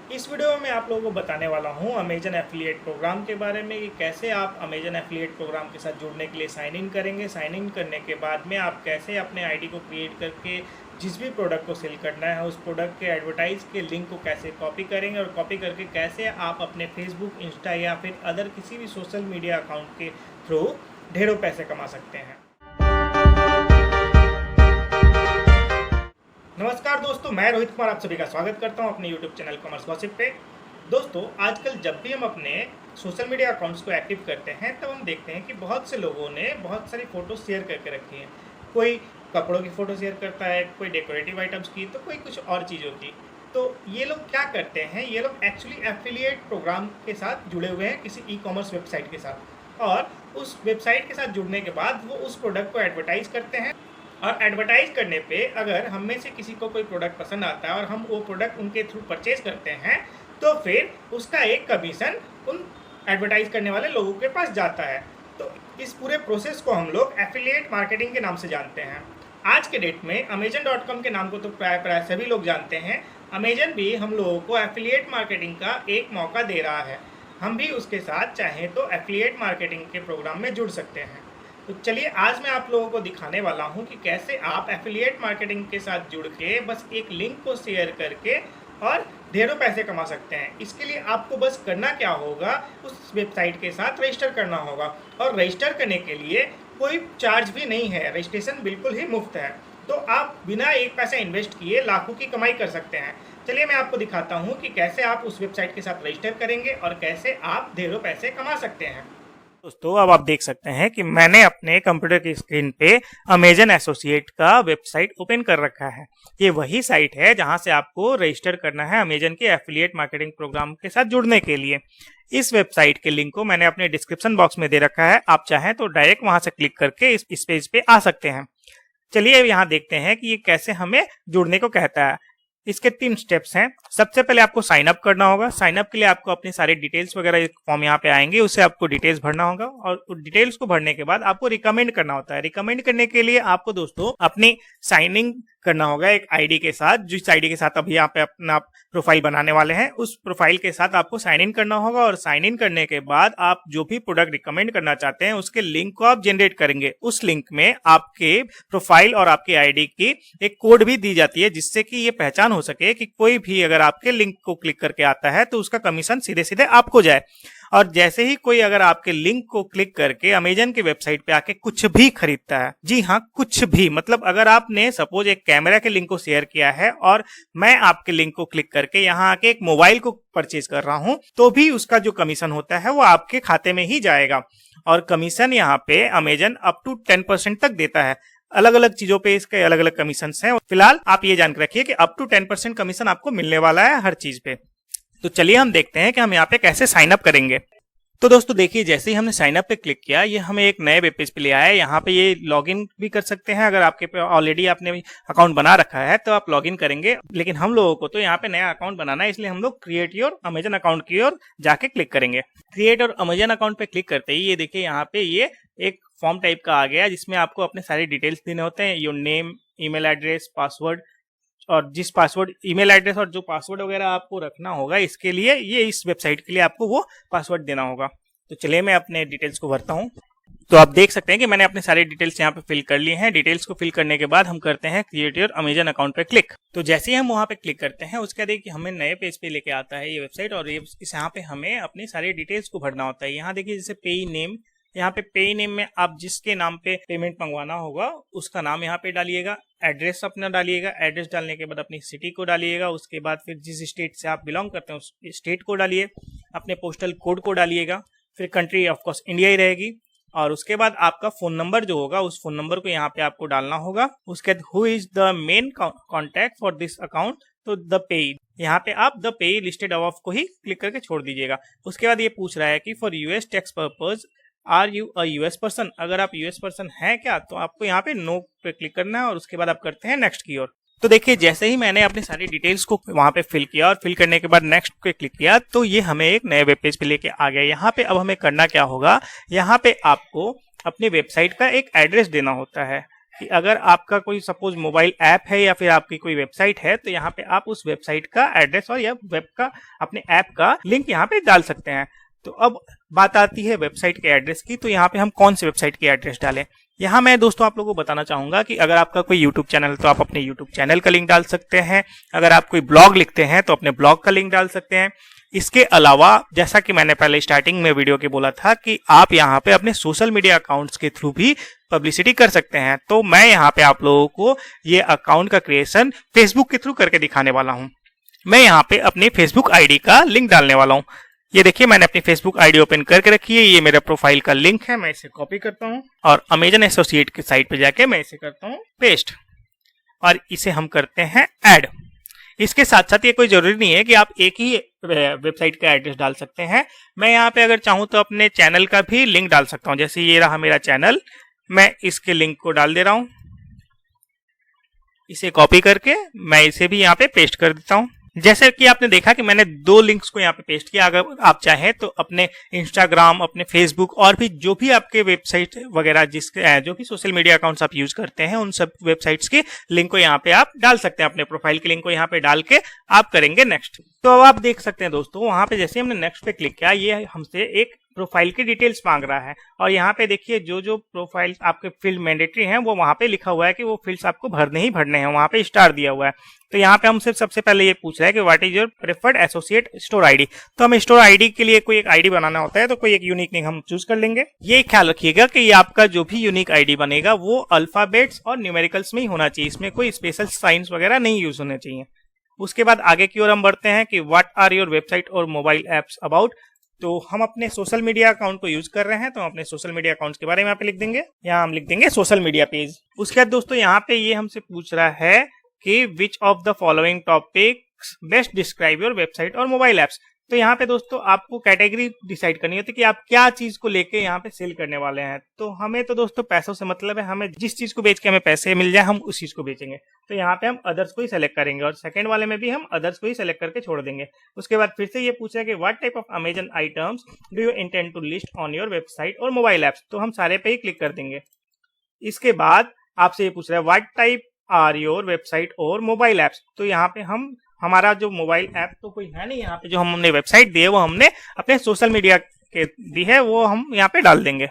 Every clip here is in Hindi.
इस वीडियो में मैं आप लोगों को बताने वाला हूं अमेजन एफिलिएट प्रोग्राम के बारे में कि कैसे आप अमेजन एफिलिएट प्रोग्राम के साथ जुड़ने के लिए साइन इन करेंगे। साइन इन करने के बाद में आप कैसे अपने आईडी को क्रिएट करके जिस भी प्रोडक्ट को सेल करना है उस प्रोडक्ट के एडवर्टाइज के लिंक को कैसे कॉपी करेंगे और कॉपी करके कैसे आप अपने फेसबुक, इंस्टा या फिर अदर किसी भी सोशल मीडिया अकाउंट के थ्रू ढेरों पैसे कमा सकते हैं। नमस्कार दोस्तों, मैं रोहित कुमार आप सभी का स्वागत करता हूं अपने YouTube चैनल कॉमर्स गॉसिप पे। दोस्तों, आजकल जब भी हम अपने सोशल मीडिया अकाउंट्स को एक्टिव करते हैं तब हम देखते हैं कि बहुत से लोगों ने बहुत सारी फ़ोटो शेयर करके रखी हैं। कोई कपड़ों की फ़ोटो शेयर करता है, कोई डेकोरेटिव आइटम्स की, तो कोई कुछ और चीज़ों की। तो ये लोग क्या करते हैं, ये लोग एक्चुअली एफिलिएट प्रोग्राम के साथ जुड़े हुए हैं किसी ई कॉमर्स वेबसाइट के साथ, और उस वेबसाइट के साथ जुड़ने के बाद वो उस प्रोडक्ट को एडवर्टाइज़ करते हैं। और एडवर्टाइज करने पे अगर हम में से किसी को कोई प्रोडक्ट पसंद आता है और हम वो प्रोडक्ट उनके थ्रू परचेज करते हैं तो फिर उसका एक कमीशन उन एडवर्टाइज करने वाले लोगों के पास जाता है। तो इस पूरे प्रोसेस को हम लोग एफिलिएट मार्केटिंग के नाम से जानते हैं। आज के डेट में Amazon.com के नाम को तो प्राय सभी लोग जानते हैं। अमेजन भी हम लोगों को एफिलिएट मार्केटिंग का एक मौका दे रहा है। हम भी उसके साथ चाहें तो एफिलिएट मार्केटिंग के प्रोग्राम में जुड़ सकते हैं। तो चलिए आज मैं आप लोगों को दिखाने वाला हूं कि कैसे आप एफिलिएट मार्केटिंग के साथ जुड़ के बस एक लिंक को शेयर करके और ढेरों पैसे कमा सकते हैं। इसके लिए आपको बस करना क्या होगा, उस वेबसाइट के साथ रजिस्टर करना होगा, और रजिस्टर करने के लिए कोई चार्ज भी नहीं है, रजिस्ट्रेशन बिल्कुल ही मुफ्त है। तो आप बिना एक पैसा इन्वेस्ट किए लाखों की कमाई कर सकते हैं। चलिए मैं आपको दिखाता हूँ कि कैसे आप उस वेबसाइट के साथ रजिस्टर करेंगे और कैसे आप ढेरों पैसे कमा सकते हैं। दोस्तों, अब आप देख सकते हैं कि मैंने अपने कंप्यूटर की स्क्रीन पे अमेजन एसोसिएट का वेबसाइट ओपन कर रखा है। ये वही साइट है जहां से आपको रजिस्टर करना है अमेजन के एफिलिएट मार्केटिंग प्रोग्राम के साथ जुड़ने के लिए। इस वेबसाइट के लिंक को मैंने अपने डिस्क्रिप्शन बॉक्स में दे रखा है, आप चाहें तो डायरेक्ट वहां से क्लिक करके इस पेज पे आ सकते हैं। चलिए यहाँ देखते हैं कि ये कैसे हमें जुड़ने को कहता है। इसके 3 स्टेप्स हैं। सबसे पहले आपको साइन अप करना होगा। साइन अप के लिए आपको अपनी सारी डिटेल्स वगैरह एक फॉर्म यहाँ पे आएंगे, उसे आपको डिटेल्स भरना होगा, और डिटेल्स को भरने के बाद आपको रिकमेंड करना होता है। रिकमेंड करने के लिए आपको दोस्तों अपनी साइन इन करना होगा एक आईडी के साथ। जिस आईडी के साथ अभी यहाँ पे अपना प्रोफाइल बनाने वाले हैं उस प्रोफाइल के साथ आपको साइन इन करना होगा, और साइन इन करने के बाद आप जो भी प्रोडक्ट रिकमेंड करना चाहते हैं उसके लिंक को आप जनरेट करेंगे। उस लिंक में आपके प्रोफाइल और आपकी आईडी की एक कोड भी दी जाती है, जिससे कि ये पहचान हो सके कि कोई भी अगर आपके लिंक को क्लिक करके आता है तो उसका कमीशन सीधे सीधे आपको जाए। और जैसे ही कोई अगर आपके लिंक को क्लिक करके अमेजन के वेबसाइट पे आके कुछ भी खरीदता है, जी हाँ कुछ भी, मतलब अगर आपने सपोज एक कैमरा के लिंक को शेयर किया है और मैं आपके लिंक को क्लिक करके यहाँ आके एक मोबाइल को परचेज कर रहा हूं, तो भी उसका जो कमीशन होता है वो आपके खाते में ही जाएगा। और कमीशन यहाँ पे अमेजन अप टू 10% तक देता है। अलग अलग चीजों पे इसके अलग अलग कमीशन हैं। फिलहाल आप ये जान रखिए कि अप टू 10% कमीशन आपको मिलने वाला है हर चीज पे। तो चलिए हम देखते हैं कि हम यहाँ पे कैसे साइन अप करेंगे। तो दोस्तों देखिए, जैसे ही हमने साइन अप पे क्लिक किया ये हमें एक नए वेब पेज पे ले आया है। यहाँ पे ये लॉगिन भी कर सकते हैं। अगर आपके पे ऑलरेडी आपने अकाउंट बना रखा है तो आप लॉगिन करेंगे, लेकिन हम लोगों को तो यहाँ पे नया अकाउंट बनाना है, इसलिए हम लोग क्रिएट योर अमेजन अकाउंट की ओर जाके क्लिक करेंगे। क्रिएट और अमेजन अकाउंट पे क्लिक करते ही ये देखिए यहाँ पे ये एक फॉर्म टाइप का आ गया, जिसमें आपको अपने सारे डिटेल्स देने होते हैं, your name, email address, password, और जिस पासवर्ड, ईमेल एड्रेस और जो पासवर्ड वगैरह आपको रखना होगा इसके लिए, ये इस वेबसाइट के लिए आपको वो पासवर्ड देना होगा। तो चलिए मैं अपने डिटेल्स को भरता हूं। तो आप देख सकते हैं कि मैंने अपने सारे डिटेल्स यहाँ पे फिल कर लिए हैं। डिटेल्स को फिल करने के बाद हम करते हैं क्रिएट योर अमेजन अकाउंट पे क्लिक। तो जैसे ही हम वहां पे क्लिक करते हैं उसके बाद देखिए हमें नए पेज पे लेके आता है ये वेबसाइट, और ये यहाँ पे हमें अपनी सारी डिटेल्स को भरना होता है। यहाँ देखिए जैसे पे नेम, यहाँ पे पे नेम में आप जिसके नाम पे पेमेंट मंगवाना होगा उसका नाम यहाँ पे डालिएगा, एड्रेस अपना डालिएगा, एड्रेस डालने के बाद अपनी सिटी को डालिएगा, उसके बाद फिर जिस स्टेट से आप बिलोंग करते हैं उस स्टेट को डालिए, अपने पोस्टल कोड को डालिएगा, फिर कंट्री ऑफ कोर्स इंडिया ही रहेगी, और उसके बाद आपका फोन नंबर जो होगा उस फोन नंबर को यहाँ पे आपको डालना होगा। उसके बाद who is the main contact for this account, तो द पेई, यहाँ पे आप द पेई लिस्टेड अबव को ही क्लिक करके छोड़ दीजिएगा। उसके बाद ये पूछ रहा है कि for US tax purpose are you a US person, अगर आप यूएस पर्सन हैं क्या, तो आपको यहाँ पे नो पे क्लिक करना है, और उसके बाद आप करते हैं नेक्स्ट की ओर। तो देखिए जैसे ही मैंने अपनी सारी डिटेल्स को वहां पे फिल किया और फिल करने के बाद नेक्स्ट पे क्लिक किया तो ये हमें एक नए वेब पेज पे लेके आ गया। यहाँ पे अब हमें करना क्या होगा, यहाँ पे आपको अपनी वेबसाइट का एक एड्रेस देना होता है। कि अगर आपका कोई सपोज मोबाइल ऐप है या फिर आपकी कोई वेबसाइट है, तो यहाँ पे आप उस वेबसाइट का एड्रेस और या वेब का अपने ऐप का लिंक यहाँ पे डाल सकते हैं। तो अब बात आती है वेबसाइट के एड्रेस की, तो यहाँ पे हम कौन सी वेबसाइट की एड्रेस डालें। यहाँ मैं दोस्तों आप लोगों को बताना चाहूंगा कि अगर आपका कोई YouTube चैनल है तो आप अपने YouTube चैनल का लिंक डाल सकते हैं। अगर आप कोई ब्लॉग लिखते हैं तो अपने ब्लॉग का लिंक डाल सकते हैं। इसके अलावा जैसा कि मैंने पहले स्टार्टिंग में वीडियो के बोला था कि आप यहाँ पे अपने सोशल मीडिया अकाउंट्स के थ्रू भी पब्लिसिटी कर सकते हैं। तो मैं यहाँ पे आप लोगों को ये अकाउंट का क्रिएशन फेसबुक के थ्रू करके दिखाने वाला हूँ। मैं यहाँ पे अपनी फेसबुक आईडी का लिंक डालने वाला हूँ। ये देखिए मैंने अपनी फेसबुक आईडी ओपन करके रखी है। ये मेरा प्रोफाइल का लिंक है, मैं इसे कॉपी करता हूँ और अमेजन एसोसिएट की साइट पे जाके मैं इसे करता हूँ पेस्ट और इसे हम करते हैं ऐड। इसके साथ साथ ये कोई जरूरी नहीं है कि आप एक ही वेबसाइट का एड्रेस डाल सकते हैं। मैं यहाँ पे अगर चाहूँ तो अपने चैनल का भी लिंक डाल सकता हूँ। जैसे ये रहा मेरा चैनल, मैं इसके लिंक को डाल दे रहा हूँ। इसे कॉपी करके मैं इसे भी यहाँ पे पेस्ट कर देता हूँ। जैसे कि आपने देखा कि मैंने 2 लिंक्स को यहाँ पे पेस्ट किया। अगर आप चाहें तो अपने इंस्टाग्राम, अपने फेसबुक और भी जो भी आपके वेबसाइट वगैरह जिसके जो भी सोशल मीडिया अकाउंट्स आप यूज करते हैं उन सब वेबसाइट्स के लिंक को यहाँ पे आप डाल सकते हैं। अपने प्रोफाइल के लिंक को यहाँ पे डाल के आप करेंगे नेक्स्ट। तो अब आप देख सकते हैं दोस्तों, वहां पे जैसे हमने नेक्स्ट पे क्लिक किया, ये हमसे एक प्रोफाइल की डिटेल्स मांग रहा है और यहाँ पे देखिए जो जो प्रोफाइल आपके फील्ड मैंडेटरी हैं वो वहां पे लिखा हुआ है कि वो फील्ड्स आपको भरने ही भरने हैं। वहां पे स्टार दिया हुआ है। तो यहाँ पे हमसे सबसे पहले ये पूछ रहा है कि what is your preferred associate store ID. तो हम स्टोर आईडी के लिए कोई एक आईडी बनाना होता है तो कोई एक यूनिक नेम हम चूज कर लेंगे। ये ख्याल रखिएगा कि ये आपका जो भी यूनिक आईडी बनेगा वो अल्फाबेट्स और न्यूमेरिकल्स में ही होना चाहिए। इसमें कोई स्पेशल साइंस वगैरह नहीं यूज होने चाहिए। उसके बाद आगे की ओर हम बढ़ते हैं कि व्हाट आर योर वेबसाइट और मोबाइल एप्स अबाउट। तो हम अपने सोशल मीडिया अकाउंट को यूज कर रहे हैं तो हम अपने सोशल मीडिया अकाउंट के बारे में यहाँ पे लिख देंगे। यहाँ हम लिख देंगे सोशल मीडिया पेज। उसके बाद दोस्तों यहाँ पे ये हमसे पूछ रहा है कि which of the following topics best describe your website और मोबाइल एप्स। तो यहाँ पे दोस्तों आपको कैटेगरी डिसाइड करनी होती है कि आप क्या चीज को लेके यहाँ पे सेल करने वाले हैं। तो हमें तो दोस्तों पैसों से मतलब है, हमें जिस चीज को बेच के हमें पैसे मिल जाए हम उस चीज को बेचेंगे। तो यहाँ पे हम अदर्स को ही सेलेक्ट करेंगे और सेकंड वाले में भी हम अदर्स को ही सेलेक्ट करके छोड़ देंगे। उसके बाद फिर से ये पूछा कि what type of Amazon items do you intend to list on your website और मोबाइल एप्स। तो हम सारे पे ही क्लिक कर देंगे। इसके बाद आपसे ये पूछ रहा है what type are your website और मोबाइल एप्स। तो यहाँ पे हम हमारा जो मोबाइल ऐप तो कोई है नहीं, यहाँ पे जो हमने वेबसाइट दी है वो हमने अपने सोशल मीडिया के दी है, वो हम यहाँ पे डाल देंगे।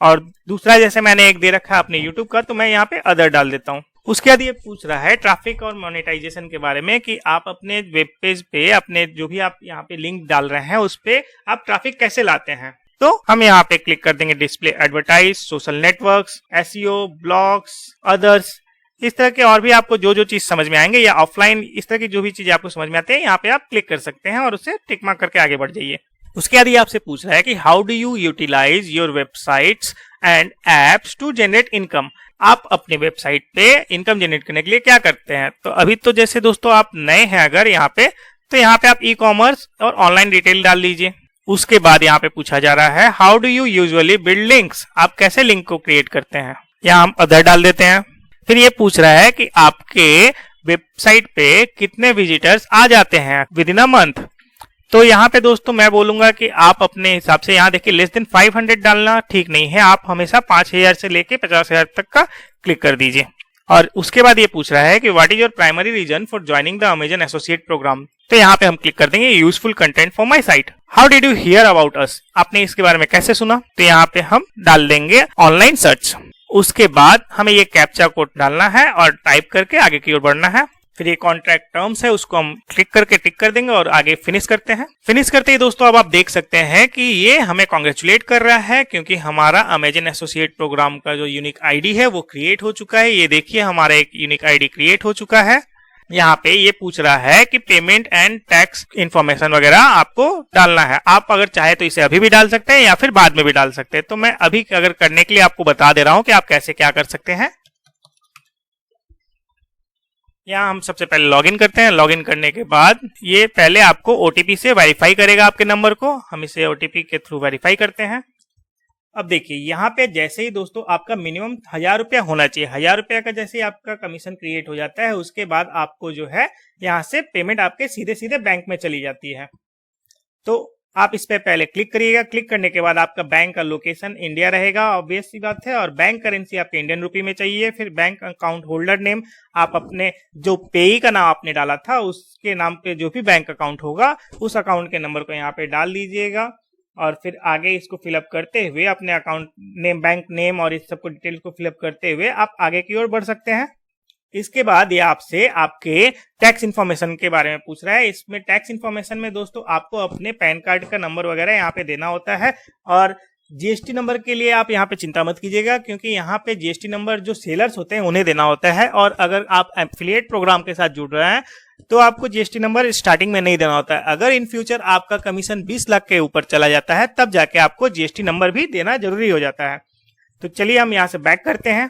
और दूसरा जैसे मैंने एक दे रखा है अपने यूट्यूब का, तो मैं यहाँ पे अदर डाल देता हूँ। उसके बाद ये पूछ रहा है ट्रैफिक और मोनेटाइजेशन के बारे में कि आप अपने वेब पेज पे अपने जो भी आप यहाँ पे लिंक डाल रहे हैं उस पे आप ट्रैफिक कैसे लाते हैं। तो हम यहाँ पे क्लिक कर देंगे display advertise, social networks, SEO, blogs, others. इस तरह के और भी आपको जो जो चीज समझ में आएंगे या ऑफलाइन इस तरह की जो भी चीज आपको समझ में आते हैं यहाँ पे आप क्लिक कर सकते हैं और उसे टिक मार्क करके आगे बढ़ जाइए। उसके बाद ये आपसे पूछ रहा है कि how do you utilise your websites and apps to generate income. आप अपने वेबसाइट पे इनकम जनरेट करने के लिए क्या करते हैं। तो अभी तो जैसे दोस्तों आप नए हैं अगर यहाँ पे, तो यहाँ पे आप ई कॉमर्स और ऑनलाइन रिटेल डाल लीजिए। उसके बाद यहाँ पे पूछा जा रहा है how do you usually build links. आप कैसे लिंक को क्रिएट करते हैं। यहाँ हम अदर डाल देते हैं। फिर ये पूछ रहा है कि आपके वेबसाइट पे कितने विजिटर्स आ जाते हैं विद इन अ मंथ। तो यहाँ पे दोस्तों मैं बोलूंगा कि आप अपने हिसाब से यहाँ देखिए लेस देन 500 डालना ठीक नहीं है। आप हमेशा 5000 से लेके 50,000 तक का क्लिक कर दीजिए। और उसके बाद ये पूछ रहा है कि what is your primary reason for joining the Amazon associate programme. तो यहाँ पे हम क्लिक कर देंगे useful content for my site. How did you hear about us. आपने इसके बारे में कैसे सुना। तो यहाँ पे हम डाल देंगे ऑनलाइन सर्च। उसके बाद हमें ये कैप्चा कोड डालना है और टाइप करके आगे की ओर बढ़ना है। फिर ये कॉन्ट्रैक्ट टर्म्स है उसको हम क्लिक करके टिक कर देंगे और आगे फिनिश करते हैं। फिनिश करते ही दोस्तों अब आप देख सकते हैं कि ये हमें कॉन्ग्रेचुलेट कर रहा है क्योंकि हमारा अमेजन एसोसिएट प्रोग्राम का जो यूनिक आईडी है वो क्रिएट हो चुका है। ये देखिए हमारा एक यूनिक आईडी क्रिएट हो चुका है। यहाँ पे ये पूछ रहा है कि पेमेंट एंड टैक्स इन्फॉर्मेशन वगैरह आपको डालना है। आप अगर चाहे तो इसे अभी भी डाल सकते हैं या फिर बाद में भी डाल सकते हैं। तो मैं अभी अगर करने के लिए आपको बता दे रहा हूं कि आप कैसे क्या कर सकते हैं। यहाँ हम सबसे पहले लॉगिन करते हैं। लॉगिन करने के बाद ये पहले आपको ओटीपी से वेरीफाई करेगा आपके नंबर को। हम इसे ओटीपी के थ्रू वेरीफाई करते हैं। अब देखिए यहाँ पे जैसे ही दोस्तों आपका मिनिमम 1000 रुपया होना चाहिए। 1000 रुपया का जैसे आपका कमीशन क्रिएट हो जाता है उसके बाद आपको जो है यहाँ से पेमेंट आपके सीधे सीधे बैंक में चली जाती है। तो आप इस पे पहले क्लिक करिएगा। क्लिक करने के बाद आपका बैंक का लोकेशन इंडिया रहेगा, ऑब्वियस सी बात है, और बैंक करेंसी आपके इंडियन रुपी में चाहिए। फिर बैंक अकाउंट होल्डर नेम आप अपने जो पेई का नाम आपने डाला था उसके नाम पे जो भी बैंक अकाउंट होगा उस अकाउंट के नंबर को यहाँ पे डाल दीजिएगा। और फिर आगे इसको फिलअप करते हुए अपने अकाउंट नेम, बैंक नेम और इस सबको डिटेल्स को फिलअप करते हुए आप आगे की ओर बढ़ सकते हैं। इसके बाद ये आपसे आपके टैक्स इन्फॉर्मेशन के बारे में पूछ रहा है। इसमें टैक्स इन्फॉर्मेशन में दोस्तों आपको अपने पैन कार्ड का नंबर वगैरह यहाँ पे देना होता है। और जीएसटी नंबर के लिए आप यहाँ पे चिंता मत कीजिएगा, क्योंकि यहाँ पे जीएसटी नंबर जो सेलर्स होते हैं उन्हें देना होता है। और अगर आप एफिलिएट प्रोग्राम के साथ जुड़ रहे हैं तो आपको जीएसटी नंबर स्टार्टिंग में नहीं देना होता है। अगर इन फ्यूचर आपका कमीशन 20 लाख के ऊपर चला जाता है तब जाके आपको जीएसटी नंबर भी देना जरूरी हो जाता है। तो चलिए हम यहाँ से बैक करते हैं।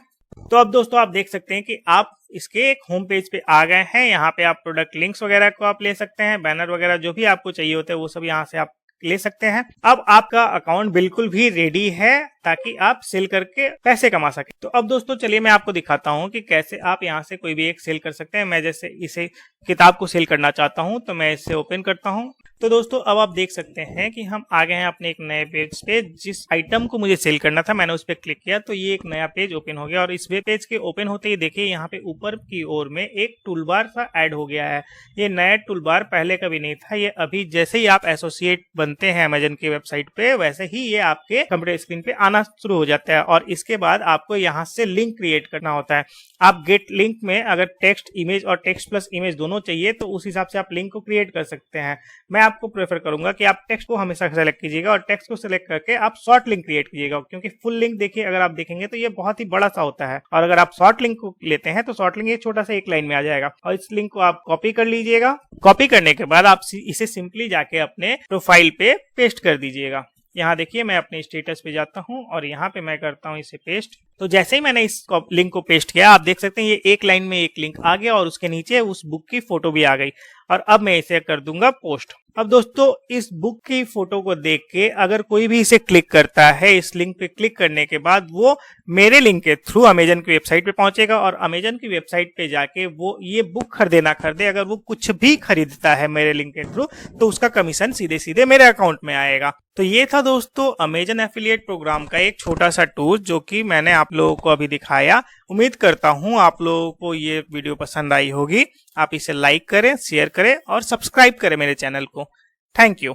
तो अब दोस्तों आप देख सकते हैं कि आप इसके एक होम पेज पे आ गए हैं। यहाँ पे आप प्रोडक्ट लिंक्स वगैरह को आप ले सकते हैं, बैनर वगैरह जो भी आपको चाहिए होते हैं वो सब यहाँ से आप ले सकते हैं। अब आपका अकाउंट बिल्कुल भी रेडी है ताकि आप सेल करके पैसे कमा सके। तो अब दोस्तों चलिए मैं आपको दिखाता हूँ कि कैसे आप यहाँ से कोई भी एक सेल कर सकते हैं। मैं जैसे इसे किताब को सेल करना चाहता हूँ तो मैं इसे ओपन करता हूँ। तो दोस्तों अब आप देख सकते हैं कि हम आ गए हैं अपने एक नए पेज पे। जिस आइटम को मुझे सेल करना था मैंने उस पर क्लिक किया तो ये एक नया पेज ओपन हो गया। और इस वेब पेज के ओपन होते ही देखिए यहाँ पे ऊपर की ओर में एक टूलबार सा ऐड हो गया है। ये नया टूलबार पहले कभी नहीं था, ये अभी जैसे ही आप एसोसिएट बनते हैं अमेजन की वेबसाइट पे वैसे ही ये आपके कंप्यूटर स्क्रीन पे आना शुरू हो जाता है। और इसके बाद आपको यहाँ से लिंक क्रिएट करना होता है। आप गेट लिंक में अगर टेक्स्ट इमेज और टेक्स्ट प्लस इमेज दोनों चाहिए तो उस हिसाब से आप लिंक को क्रिएट कर सकते हैं। मैं आपको प्रेफर करूंगा कि आप टेक्स्ट को हमेशा सेलेक्ट कीजिएगा और टेक्स्ट को सेलेक्ट करके आप शॉर्ट लिंक क्रिएट कीजिएगा, क्योंकि फुल लिंक देखिए अगर आप देखेंगे तो ये बहुत ही बड़ा सा होता है। और अगर आप शॉर्ट लिंक को लेते हैं तो शॉर्ट लिंक एक छोटा सा एक लाइन में आ जाएगा। और इस लिंक को आप कॉपी कर लीजिएगा। कॉपी करने के बाद आप इसे सिंपली जाके अपने प्रोफाइल पे पेस्ट कर दीजिएगा। यहाँ देखिए मैं अपने स्टेटस पे जाता हूँ और यहाँ पे मैं करता हूँ इसे पेस्ट। तो जैसे ही मैंने इस लिंक को पेस्ट किया आप देख सकते हैं ये एक लाइन में एक लिंक आ गया और उसके नीचे उस बुक की फोटो भी आ गई। और अब मैं इसे कर दूंगा पोस्ट। अब दोस्तों इस बुक की फोटो को देख के अगर कोई भी इसे क्लिक करता है, इस लिंक पे क्लिक करने के बाद वो मेरे लिंक के थ्रू अमेजन की वेबसाइट पे पहुंचेगा और अमेजन की वेबसाइट पे जाके वो ये बुक खरीदे ना खरीदे, अगर वो कुछ भी खरीदता है मेरे लिंक के थ्रू तो उसका कमीशन सीधे सीधे मेरे अकाउंट में आएगा। तो ये था दोस्तों अमेजन एफिलिएट प्रोग्राम का एक छोटा सा टूल जो कि मैंने आप लोगों को अभी दिखाया। उम्मीद करता हूं आप लोगों को ये वीडियो पसंद आई होगी। आप इसे लाइक करें, शेयर करें और सब्सक्राइब करें मेरे चैनल को। Thank you.